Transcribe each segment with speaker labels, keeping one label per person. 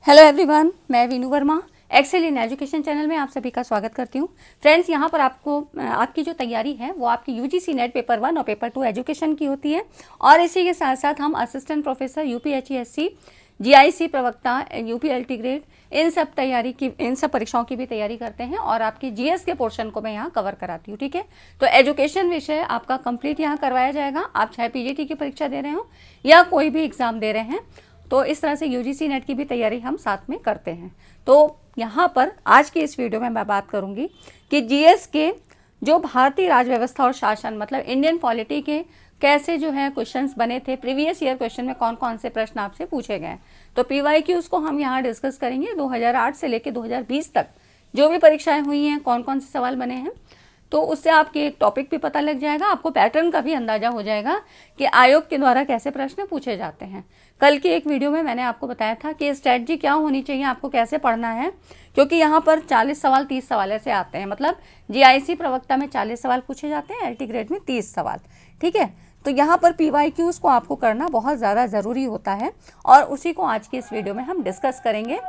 Speaker 1: Hello everyone, मैं Vinu Verma Excel in Education channel में आप सभी का स्वागत करती हूँ। फ्रेंड्स, यहाँ पर आपकी जो तैयारी है वो आपकी यूजीसी नेट पेपर 1 और पेपर 2 एजुकेशन की होती है और इसी के साथ साथ हम असिस्टेंट प्रोफेसर यूपीएचईएससी, जीआईसी प्रवक्ता, यूपीएलटी ग्रेड, इन सब परीक्षाओं की भी तैयारी करते हैं और आपकी जीएस के पोर्शन को मैं यहाँ कवर कराती हूँ। ठीक है, तो एजुकेशन विषय आपका कंप्लीट यहाँ करवाया जाएगा। आप चाहे पीजीटी की परीक्षा दे रहे हो या कोई भी एग्जाम दे रहे हैं, तो इस तरह से यूजीसी नेट की भी तैयारी हम साथ में करते हैं। तो यहाँ पर आज की इस वीडियो में मैं बात करूँगी कि जीएस के जो भारतीय राज व्यवस्था और शासन मतलब इंडियन पॉलिटी के कैसे जो है क्वेश्चंस बने थे, प्रीवियस ईयर क्वेश्चन में कौन कौन से प्रश्न आपसे पूछे गए। तो पीवाईक्यूज को हम यहाँ डिस्कस करेंगे। 2008 से लेकर 2020 तक जो भी परीक्षाएं हुई हैं, कौन कौन से सवाल बने हैं, तो उससे आपके एक टॉपिक भी पता लग जाएगा, आपको पैटर्न का भी अंदाजा हो जाएगा कि आयोग के द्वारा कैसे प्रश्न पूछे जाते हैं। कल की एक वीडियो में मैंने आपको बताया था कि स्ट्रेटजी क्या होनी चाहिए, आपको कैसे पढ़ना है, क्योंकि यहाँ पर 40 सवाल 30 सवाल ऐसे आते हैं। मतलब जीआईसी प्रवक्ता में 40 सवाल पूछे जाते हैं, एलटी ग्रेड में 30 सवाल। ठीक है, तो यहाँ पर पीवाईक्यूज को आपको करना बहुत ज़्यादा ज़रूरी होता है और उसी को आज की इस वीडियो में हम डिस्कस करेंगे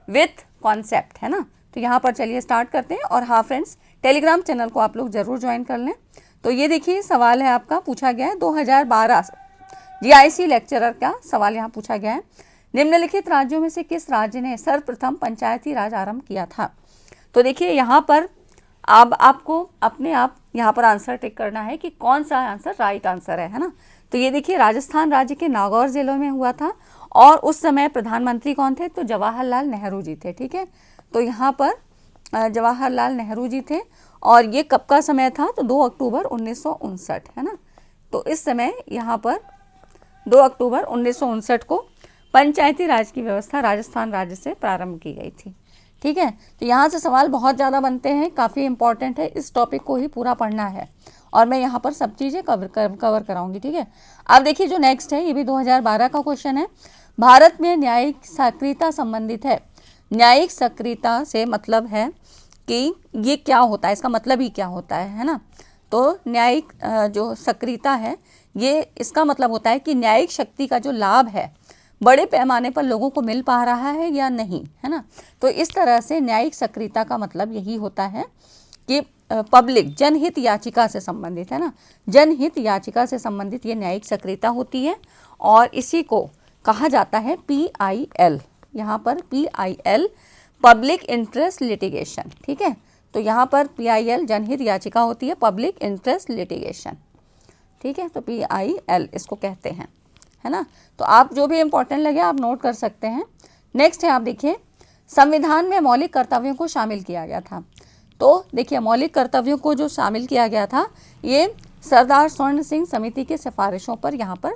Speaker 1: विथ कॉन्सेप्ट, है ना। तो यहाँ पर चलिए स्टार्ट करते हैं। और हाँ फ्रेंड्स, टेलीग्राम चैनल को आप लोग ज़रूर ज्वाइन कर लें। तो ये देखिए सवाल है आपका, पूछा गया है 2012 जीआईसी लेक्चरर का सवाल यहाँ पूछा गया है। निम्नलिखित राज्यों में से किस राज्य ने सर्वप्रथम पंचायती राज आरंभ किया था। तो देखिए यहाँ पर अब आपको अपने आप यहाँ पर आंसर टिक करना है कि कौन सा आंसर राइट आंसर है ना। तो ये देखिए राजस्थान राज्य के नागौर जिलों में हुआ था और उस समय प्रधानमंत्री कौन थे, तो जवाहरलाल नेहरू जी थे। ठीक है, तो यहाँ पर जवाहरलाल नेहरू जी थे और ये कब का समय था, तो 2 अक्टूबर 1959, है ना। तो इस समय यहाँ पर 2 अक्टूबर 1959 को पंचायती राज की व्यवस्था राजस्थान राज्य से प्रारंभ की गई थी। ठीक है, तो यहाँ से सवाल बहुत ज़्यादा बनते हैं, काफ़ी इंपॉर्टेंट है, इस टॉपिक को ही पूरा पढ़ना है और मैं यहाँ पर सब चीज़ें कवर कराऊंगी। ठीक है, अब देखिए जो नेक्स्ट है ये भी 2012 का क्वेश्चन है। भारत में न्यायिक सक्रियता संबंधित है। न्यायिक सक्रियता से मतलब है कि ये क्या होता है, इसका मतलब ही क्या होता है ना। तो न्यायिक जो सक्रियता है ये इसका मतलब होता है कि न्यायिक शक्ति का जो लाभ है बड़े पैमाने पर लोगों को मिल पा रहा है या नहीं, है ना। तो इस तरह से न्यायिक सक्रियता का मतलब यही होता है कि पब्लिक जनहित याचिका से संबंधित, है ना, जनहित याचिका से संबंधित ये न्यायिक सक्रियता होती है और इसी को कहा जाता है PIL। यहाँ पर PIL पब्लिक इंटरेस्ट लिटिगेशन। ठीक है, तो यहाँ पर PIL जनहित याचिका होती है, पब्लिक इंटरेस्ट लिटिगेशन। ठीक है, तो PIL इसको कहते हैं, है ना। तो आप जो भी इम्पोर्टेंट लगे आप नोट कर सकते हैं। नेक्स्ट है, आप देखिए संविधान में मौलिक कर्तव्यों को शामिल किया गया था। तो देखिए मौलिक कर्तव्यों को जो शामिल किया गया था ये सरदार स्वर्ण सिंह समिति की सिफारिशों पर यहाँ पर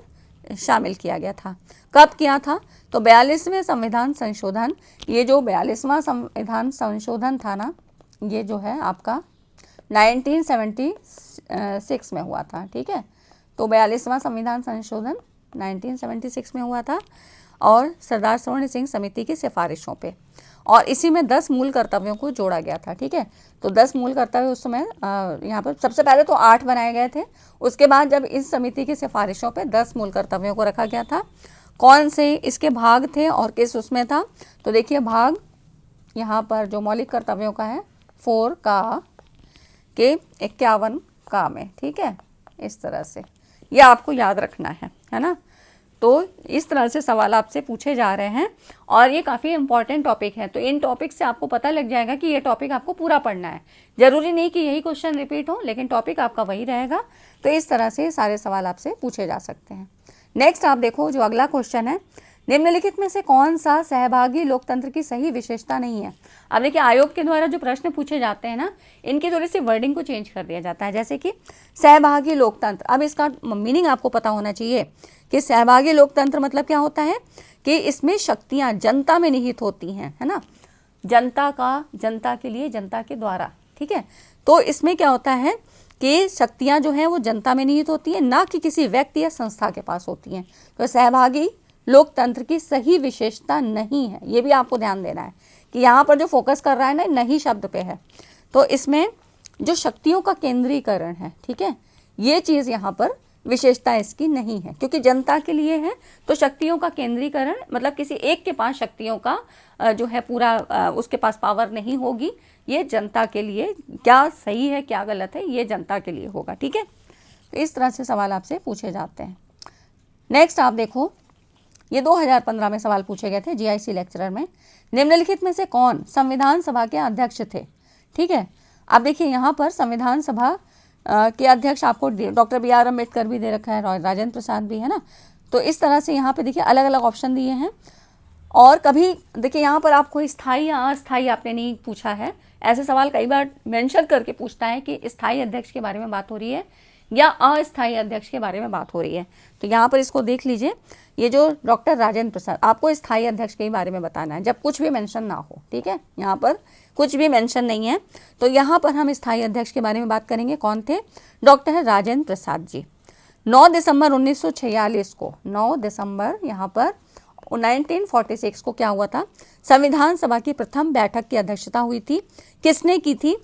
Speaker 1: शामिल किया गया था। कब किया था, तो 42वें संविधान संशोधन, ये जो 42वां संविधान संशोधन था ना, ये जो है आपका 1976 में हुआ था। ठीक है, तो 42वां संविधान संशोधन 1976 में हुआ था और सरदार स्वर्ण सिंह समिति की सिफारिशों पे, और इसी में 10 मूल कर्तव्यों को जोड़ा गया था। ठीक है, तो 10 मूल कर्तव्य उस समय यहाँ पर सबसे पहले तो 8 बनाए गए थे, उसके बाद जब इस समिति की सिफारिशों पे 10 मूल कर्तव्यों को रखा गया था। कौन से इसके भाग थे और किस उसमें था, तो देखिए भाग यहाँ पर जो मौलिक कर्तव्यों का है 4 का के 51 का में। ठीक है, इस तरह से ये आपको याद रखना है ना। तो इस तरह से सवाल आपसे पूछे जा रहे हैं और ये काफ़ी इंपॉर्टेंट टॉपिक है। तो इन टॉपिक से आपको पता लग जाएगा कि ये टॉपिक आपको पूरा पढ़ना है। ज़रूरी नहीं कि यही क्वेश्चन रिपीट हो, लेकिन टॉपिक आपका वही रहेगा। तो इस तरह से सारे सवाल आपसे पूछे जा सकते हैं। नेक्स्ट आप देखो जो अगला क्वेश्चन है, निम्नलिखित में से कौन सा सहभागी लोकतंत्र की सही विशेषता नहीं है। अब देखिए आयोग के द्वारा जो प्रश्न पूछे जाते हैं ना, इनकी थोड़ी सी वर्डिंग को चेंज कर दिया जाता है। जैसे कि सहभागी लोकतंत्र, अब इसका मीनिंग आपको पता होना चाहिए कि सहभागी लोकतंत्र मतलब क्या होता है कि इसमें शक्तियाँ जनता में निहित होती हैं, है ना, जनता का, जनता के लिए, जनता के द्वारा। ठीक है, तो इसमें क्या होता है कि शक्तियाँ जो हैं वो जनता में निहित होती हैं, ना कि किसी व्यक्ति या संस्था के पास होती हैं। तो सहभागी लोकतंत्र की सही विशेषता नहीं है, ये भी आपको ध्यान देना है कि यहाँ पर जो फोकस कर रहा है ना नहीं शब्द पे है। तो इसमें जो शक्तियों का केंद्रीकरण है, ठीक है, ये चीज़ यहाँ पर विशेषता इसकी नहीं है, क्योंकि जनता के लिए है तो शक्तियों का केंद्रीकरण, मतलब किसी एक के पास शक्तियों का जो है पूरा उसके पास पावर नहीं होगी। ये जनता के लिए, क्या सही है क्या गलत है ये जनता के लिए होगा, ठीक है। तो इस तरह से सवाल आपसे पूछे जाते हैं। नेक्स्ट आप देखो, ये 2015 में सवाल पूछे गए थे जीआईसी लेक्चरर में। निम्नलिखित में से कौन संविधान सभा के अध्यक्ष थे, ठीक है। आप देखिए यहाँ पर संविधान सभा के अध्यक्ष आपको डॉक्टर BR अम्बेडकर भी दे रखा है, राजेंद्र प्रसाद भी है ना। तो इस तरह से यहाँ पे देखिए अलग अलग ऑप्शन दिए हैं। और कभी देखिए यहाँ पर आपको स्थायी या अस्थायी आपने नहीं पूछा है। ऐसे सवाल कई बार मेंशन करके पूछता है कि स्थायी अध्यक्ष के बारे में बात हो रही है या अस्थायी अध्यक्ष के बारे में बात हो रही है। तो यहाँ पर इसको देख लीजिए, ये जो डॉक्टर राजेंद्र प्रसाद, आपको स्थायी अध्यक्ष के बारे में बताना है जब कुछ भी मेंशन ना हो, ठीक है। यहाँ पर कुछ भी मेंशन नहीं है, तो यहाँ पर हम स्थायी अध्यक्ष के बारे में बात करेंगे। कौन थे? डॉक्टर राजेंद्र प्रसाद जी। 9 दिसंबर 1946 को, 9 दिसंबर यहाँ पर 1946 को क्या हुआ था? संविधान सभा की प्रथम बैठक की अध्यक्षता हुई थी। किसने की थी?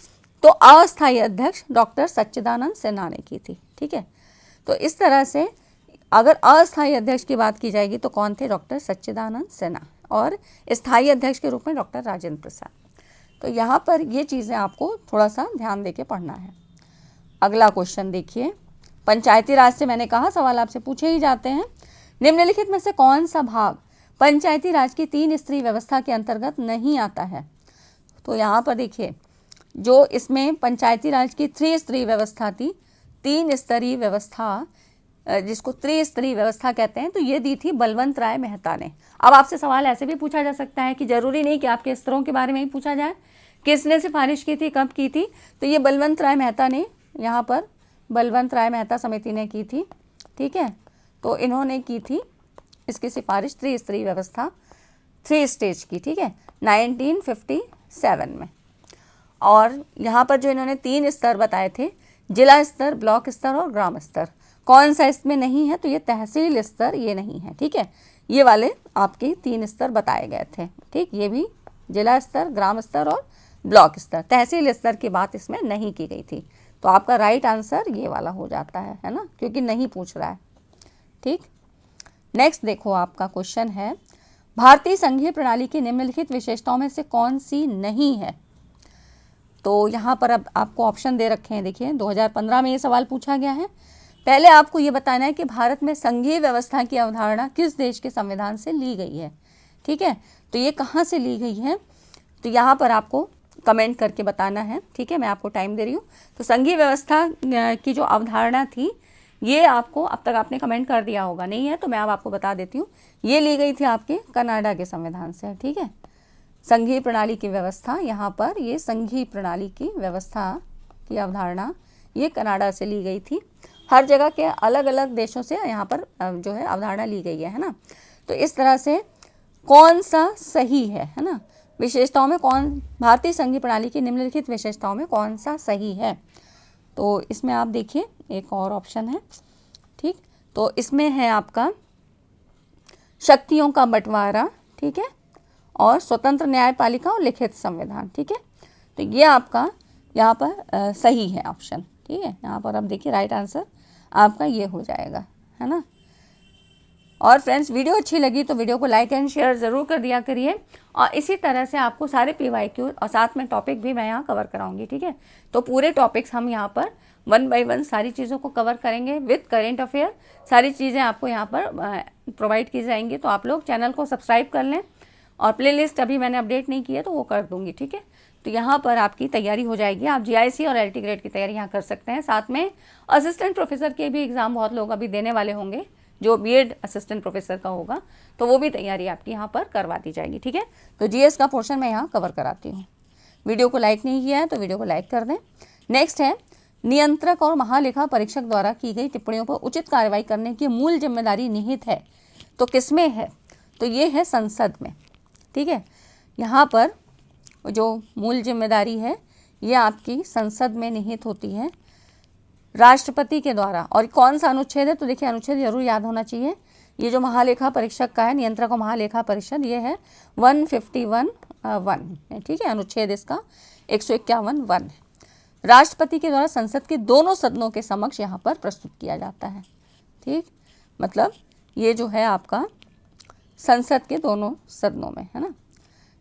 Speaker 1: तो अस्थायी अध्यक्ष डॉक्टर सच्चिदानंद सिन्हा ने की थी, ठीक है। तो इस तरह से अगर अस्थायी अध्यक्ष की बात की जाएगी तो कौन थे? डॉक्टर सच्चिदानंद सिन्हा, और स्थायी अध्यक्ष के रूप में डॉक्टर राजेंद्र प्रसाद। तो यहाँ पर ये चीज़ें आपको थोड़ा सा ध्यान देके पढ़ना है। अगला क्वेश्चन देखिए, पंचायती राज से मैंने कहा सवाल आपसे पूछे ही जाते हैं। निम्नलिखित में से कौन सा भाग पंचायती राज की 3 स्तरीय व्यवस्था के अंतर्गत नहीं आता है? तो यहाँ पर देखिए, जो इसमें पंचायती राज की 3 स्तरीय व्यवस्था थी, 3 स्तरीय व्यवस्था, जिसको त्रिस्तरीय व्यवस्था कहते हैं, तो ये दी थी बलवंत राय मेहता ने। अब आपसे सवाल ऐसे भी पूछा जा सकता है कि जरूरी नहीं कि आपके स्तरों के बारे में ही पूछा जाए, किसने सिफारिश की थी, कब की थी? तो ये बलवंत राय मेहता ने, यहाँ पर बलवंत राय मेहता समिति ने की थी, ठीक है। तो इन्होंने की थी इसकी सिफारिश त्रिस्तरीय व्यवस्था 3 स्टेज की, ठीक है, 1957 में। और यहाँ पर जो इन्होंने 3 स्तर बताए थे, जिला स्तर, ब्लॉक स्तर और ग्राम स्तर, कौन सा इसमें नहीं है? तो ये तहसील स्तर ये नहीं है, ठीक है। ये वाले आपके 3 स्तर बताए गए थे, ठीक। ये भी जिला स्तर, ग्राम स्तर और ब्लॉक स्तर, तहसील स्तर की बात इसमें नहीं की गई थी। तो आपका राइट आंसर ये वाला हो जाता है ना, क्योंकि नहीं पूछ रहा है, ठीक। नेक्स्ट देखो, आपका क्वेश्चन है, भारतीय संघीय प्रणाली की निम्नलिखित विशेषताओं में से कौन सी नहीं है? तो यहाँ पर अब आपको ऑप्शन दे रखे हैं। देखिए 2015 में ये सवाल पूछा गया है। पहले आपको ये बताना है कि भारत में संघीय व्यवस्था की अवधारणा किस देश के संविधान से ली गई है, ठीक है। तो ये कहाँ से ली गई है? तो यहाँ पर आपको कमेंट करके बताना है, ठीक है। मैं आपको टाइम दे रही हूँ। तो संघीय व्यवस्था की जो अवधारणा थी, ये आपको अब तक आपने कमेंट कर दिया होगा, नहीं है तो मैं अब आपको बता देती हूँ। ये ली गई थी आपके कनाडा के संविधान से, ठीक है। संघीय प्रणाली की व्यवस्था, यहाँ पर ये संघीय प्रणाली की व्यवस्था की अवधारणा ये कनाडा से ली गई थी। हर जगह के अलग अलग देशों से यहाँ पर जो है अवधारणा ली गई है ना। तो इस तरह से कौन सा सही है ना, विशेषताओं में कौन, भारतीय संघीय प्रणाली की निम्नलिखित विशेषताओं में कौन सा सही है? तो इसमें आप देखिए एक और ऑप्शन है, ठीक। तो इसमें है आपका शक्तियों का बंटवारा, ठीक है, और स्वतंत्र न्यायपालिका और लिखित संविधान, ठीक है। तो ये आपका यहाँ पर सही है ऑप्शन, ठीक है। यहाँ पर आप देखिए राइट आंसर आपका ये हो जाएगा, है ना। और फ्रेंड्स, वीडियो अच्छी लगी तो वीडियो को लाइक एंड शेयर ज़रूर कर दिया करिए। और इसी तरह से आपको सारे PYQ और साथ में टॉपिक भी मैं यहाँ कवर कराऊंगी, ठीक है। तो पूरे टॉपिक्स हम यहाँ पर 1 by 1 सारी चीज़ों को कवर करेंगे विद करेंट अफेयर। सारी चीज़ें आपको यहाँ पर प्रोवाइड की जाएंगी। तो आप लोग चैनल को सब्सक्राइब कर लें, और प्लेलिस्ट अभी मैंने अपडेट नहीं की है तो वो कर दूँगी, ठीक है। तो यहाँ पर आपकी तैयारी हो जाएगी। आप GIC और LT ग्रेड की तैयारी यहाँ कर सकते हैं। साथ में असिस्टेंट प्रोफेसर के भी एग्ज़ाम बहुत लोग अभी देने वाले होंगे, जो BEd असिस्टेंट प्रोफेसर का होगा, तो वो भी तैयारी आपकी यहाँ पर करवा दी जाएगी, ठीक है। तो GS का पोर्शन मैं यहाँ कवर कराती हूँ। वीडियो को लाइक नहीं किया है तो वीडियो को लाइक कर दें। नेक्स्ट है, नियंत्रक और महालेखा परीक्षक द्वारा की गई टिप्पणियों पर उचित कार्रवाई करने की मूल जिम्मेदारी निहित है, तो किसमें है? तो ये है संसद में, ठीक है। यहाँ पर जो मूल जिम्मेदारी है ये आपकी संसद में निहित होती है राष्ट्रपति के द्वारा। और कौन सा अनुच्छेद है? तो देखिए अनुच्छेद जरूर याद होना चाहिए। ये जो महालेखा परीक्षक का है, नियंत्रक और महालेखा परिषद, ये है 151(1), ठीक है। अनुच्छेद इसका 151(1) राष्ट्रपति के द्वारा संसद के दोनों सदनों के समक्ष यहाँ पर प्रस्तुत किया जाता है, ठीक, मतलब ये जो है आपका संसद के दोनों सदनों में, है ना।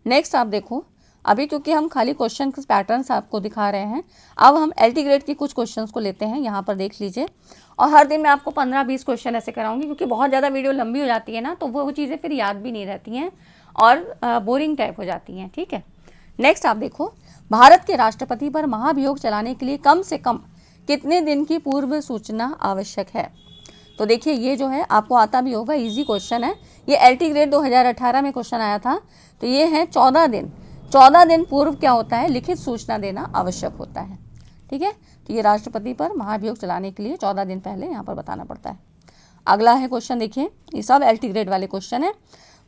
Speaker 1: नेक्स्ट आप देखो, अभी क्योंकि हम खाली क्वेश्चन पैटर्न्स आपको दिखा रहे हैं, अब हम एलटी ग्रेड की कुछ क्वेश्चंस को लेते हैं। यहाँ पर देख लीजिए, और हर दिन मैं आपको 15-20 क्वेश्चन ऐसे कराऊंगी, क्योंकि बहुत ज़्यादा वीडियो लंबी हो जाती है ना, तो वो चीज़ें फिर याद भी नहीं रहती हैं और बोरिंग टाइप हो जाती हैं, ठीक है। नेक्स्ट आप देखो, भारत के राष्ट्रपति पर महाभियोग चलाने के लिए कम से कम कितने दिन की पूर्व सूचना आवश्यक है। तो देखिए ये जो है आपको आता भी होगा, इजी क्वेश्चन है, ये एलटी ग्रेड 2018 में क्वेश्चन आया था। तो ये है 14 दिन, 14 दिन पूर्व क्या होता है, लिखित सूचना देना आवश्यक होता है, ठीक है। तो ये राष्ट्रपति पर महाभियोग चलाने के लिए 14 दिन पहले यहाँ पर बताना पड़ता है। अगला है क्वेश्चन, देखिए ये सब एलटी ग्रेड वाले क्वेश्चन है।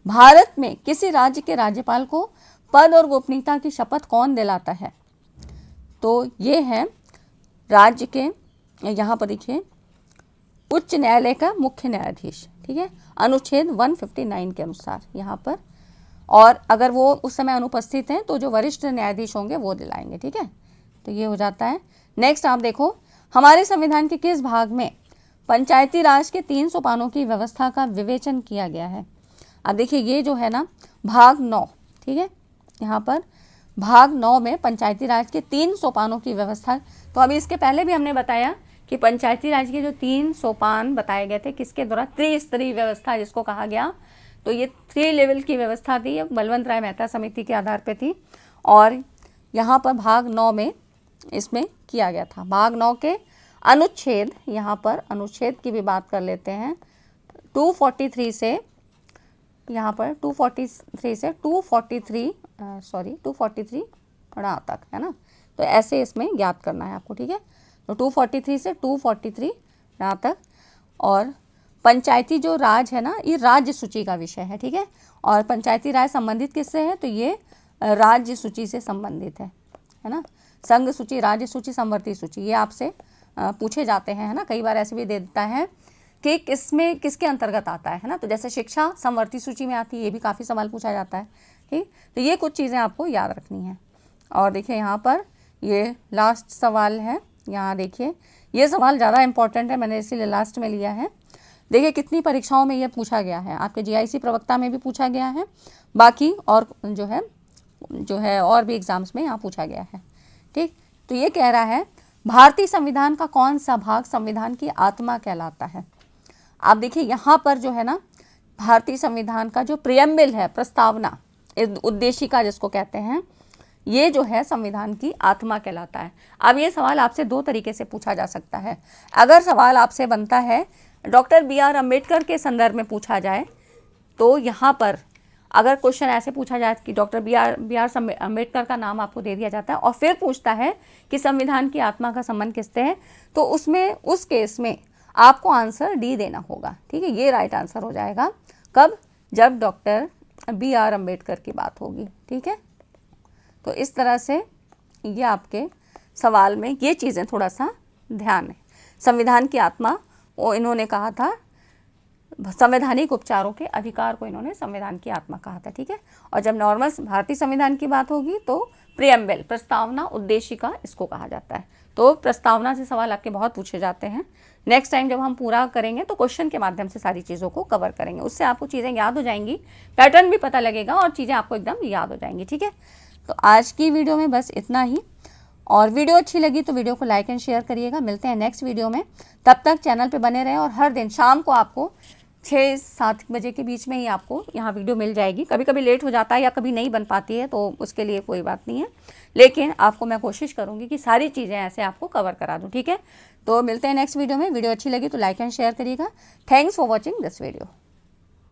Speaker 1: भारत में किसी राज्य के राज्यपाल को पद और गोपनीयता की शपथ कौन दिलाता है। तो ये है राज्य के, यहाँ पर देखिए, उच्च न्यायालय का मुख्य न्यायाधीश, ठीक है, अनुच्छेद 159 के अनुसार यहाँ पर। और अगर वो उस समय अनुपस्थित हैं तो जो वरिष्ठ न्यायाधीश होंगे वो दिलाएंगे, ठीक है। तो ये हो जाता है। नेक्स्ट आप देखो, हमारे संविधान के किस भाग में पंचायती राज के 3 सोपानों की व्यवस्था का विवेचन किया गया है। अब देखिए ये जो है ना भाग 9, ठीक है, यहाँ पर भाग 9 में पंचायती राज के 3 सोपानों की व्यवस्था। तो अभी इसके पहले भी हमने बताया कि पंचायती राज के जो 3 सोपान बताए गए थे किसके द्वारा, त्रिस्तरीय व्यवस्था जिसको कहा गया। तो ये 3 लेवल की व्यवस्था थी, बलवंत राय मेहता समिति के आधार पे थी, और यहाँ पर भाग 9 में इसमें किया गया था। भाग 9 के अनुच्छेद, यहाँ पर अनुच्छेद की भी बात कर लेते हैं, 243 से, यहाँ पर 243 से 243 तक, है ना। तो ऐसे इसमें याद करना है आपको, ठीक है। तो 243 से 243 तक। और पंचायती जो राज है ना, ये राज्य सूची का विषय है, ठीक है। और पंचायती राज संबंधित किससे है, तो ये राज्य सूची से संबंधित है ना। संघ सूची, राज्य सूची, समवर्ती सूची, ये आपसे पूछे जाते हैं, है ना। कई बार ऐसे भी दे देता है कि किसमें किसके अंतर्गत आता है ना। तो जैसे शिक्षा समवर्ती सूची में आती है, ये भी काफ़ी सवाल पूछा जाता है, ठीक। तो ये कुछ चीज़ें आपको याद रखनी है। और देखिए यहाँ पर ये लास्ट सवाल है, यहाँ देखिए ये सवाल ज़्यादा इंपॉर्टेंट है, मैंने इसीलिए लास्ट में लिया है। देखिए कितनी परीक्षाओं में ये पूछा गया है, आपके जीआईसी प्रवक्ता में भी पूछा गया है, बाकी और जो है और भी एग्जाम्स में यहाँ पूछा गया है, ठीक। तो ये कह रहा है भारतीय संविधान का कौन सा भाग संविधान की आत्मा कहलाता है। आप देखिए यहाँ पर जो है ना, भारतीय संविधान का जो प्रियम्बल है, प्रस्तावना, उद्देशिका जिसको कहते हैं, ये जो है संविधान की आत्मा कहलाता है। अब ये सवाल आपसे 2 तरीके से पूछा जा सकता है। अगर सवाल आपसे बनता है डॉक्टर BR अम्बेडकर के संदर्भ में पूछा जाए, तो यहाँ पर अगर क्वेश्चन ऐसे पूछा जाए कि डॉक्टर BR अम्बेडकर का नाम आपको दे दिया जाता है और फिर पूछता है कि संविधान की आत्मा का संबंध किससे है, तो उसमें उस केस में आपको आंसर डी देना होगा, ठीक है। ये राइट आंसर हो जाएगा। कब, जब डॉक्टर BR अम्बेडकर की बात होगी, ठीक है। तो इस तरह से ये आपके सवाल में ये चीज़ें थोड़ा सा ध्यान है। संविधान की आत्मा, वो इन्होंने कहा था, संवैधानिक उपचारों के अधिकार को इन्होंने संविधान की आत्मा कहा था, ठीक है। और जब नॉर्मल भारतीय संविधान की बात होगी तो प्रियम्बल, प्रस्तावना, उद्देशिका, इसको कहा जाता है। तो प्रस्तावना से सवाल आपके बहुत पूछे जाते हैं। नेक्स्ट टाइम जब हम पूरा करेंगे तो क्वेश्चन के माध्यम से सारी चीज़ों को कवर करेंगे, उससे आपको चीज़ें याद हो जाएंगी, पैटर्न भी पता लगेगा और चीज़ें आपको एकदम याद हो जाएंगी, ठीक है। तो आज की वीडियो में बस इतना ही, और वीडियो अच्छी लगी तो वीडियो को लाइक एंड शेयर करिएगा। मिलते हैं नेक्स्ट वीडियो में, तब तक चैनल पे बने रहें। और हर दिन शाम को आपको 6-7 बजे के बीच में ही आपको यहाँ वीडियो मिल जाएगी। कभी कभी लेट हो जाता है या कभी नहीं बन पाती है, तो उसके लिए कोई बात नहीं है, लेकिन आपको मैं कोशिश करूँगी कि सारी चीज़ें ऐसे आपको कवर करा दूँ, ठीक है। तो मिलते हैं नेक्स्ट वीडियो में। वीडियो अच्छी लगी तो लाइक एंड शेयर करिएगा। Thanks for watching this video.